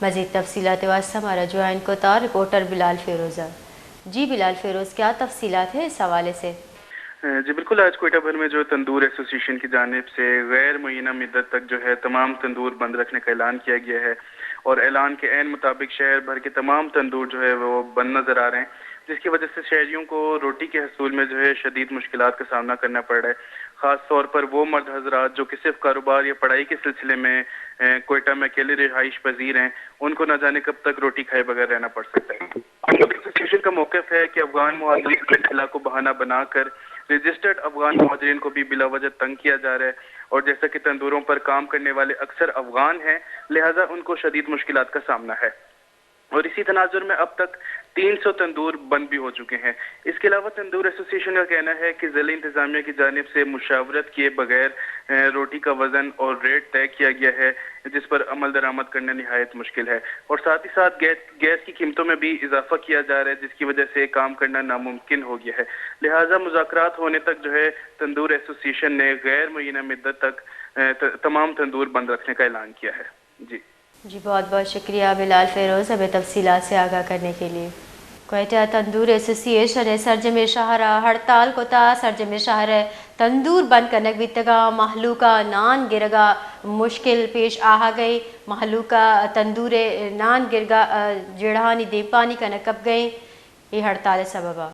مزید تفصیلات واسطہ ہمارا جوائن کو تھا رپورٹر بلال فیروزہ۔ جی بلال فیروز، کیا تفصیلات ہیں اس حوالے سے؟ جی بالکل، آج کوئٹہ بھر میں جو تندور ایسوسی ایشن کی جانب سے غیر معینہ مدت تک جو ہے تمام تندور بند رکھنے کا اعلان کیا گیا ہے، اور اعلان کے عین مطابق شہر بھر کے تمام تندور جو ہے وہ بند نظر آ رہے ہیں، جس کی وجہ سے شہریوں کو روٹی کے حصول میں جو ہے شدید مشکلات کا سامنا کرنا پڑ رہا ہے۔ خاص طور پر وہ مرد حضرات جو کہ صرف کاروبار یا پڑھائی کے سلسلے میں کوئٹہ میں اکیلے رہائش پذیر ہیں، ان کو نہ جانے کب تک روٹی کھائے بغیر رہنا پڑ سکتا ہے۔ ایسوسی ایشن کا موقف ہے کہ افغان مہاجرین کے خلا کو بہانہ بنا کر رجسٹرڈ افغان مہاجرین کو بھی بلا وجہ تنگ کیا جا رہا ہے، اور جیسا کہ تندوروں پر کام کرنے والے اکثر افغان ہیں، لہٰذا ان کو شدید مشکلات کا سامنا ہے، اور اسی تناظر میں اب تک 300 تندور بند بھی ہو چکے ہیں۔ اس کے علاوہ تندور ایسوسی ایشن کا کہنا ہے کہ ضلعی انتظامیہ کی جانب سے مشاورت کیے بغیر روٹی کا وزن اور ریٹ طے کیا گیا ہے، جس پر عمل درآمد کرنا نہایت مشکل ہے، اور ساتھ ہی ساتھ گیس کی قیمتوں میں بھی اضافہ کیا جا رہا ہے، جس کی وجہ سے کام کرنا ناممکن ہو گیا ہے۔ لہٰذا مذاکرات ہونے تک جو ہے تندور ایسوسی ایشن نے غیر معینہ مدت تک تمام تندور بند رکھنے کا اعلان کیا ہے۔ جی بہت بہت شکریہ بلال فیروز ہمیں تفصیلات سے آگاہ کرنے کے لیے۔ کوئٹہ تندور ایسوسی ایشن سرجم شہرہ ہڑتال کو تا سرجم شہر تندور بند کرنے بھی تگا محلوکہ نان گرگا مشکل پیش آ گئی۔ محلوکہ تندور نان گرگا جڑہانی دے پانی کا نکب گئیں یہ ہڑتال سببہ۔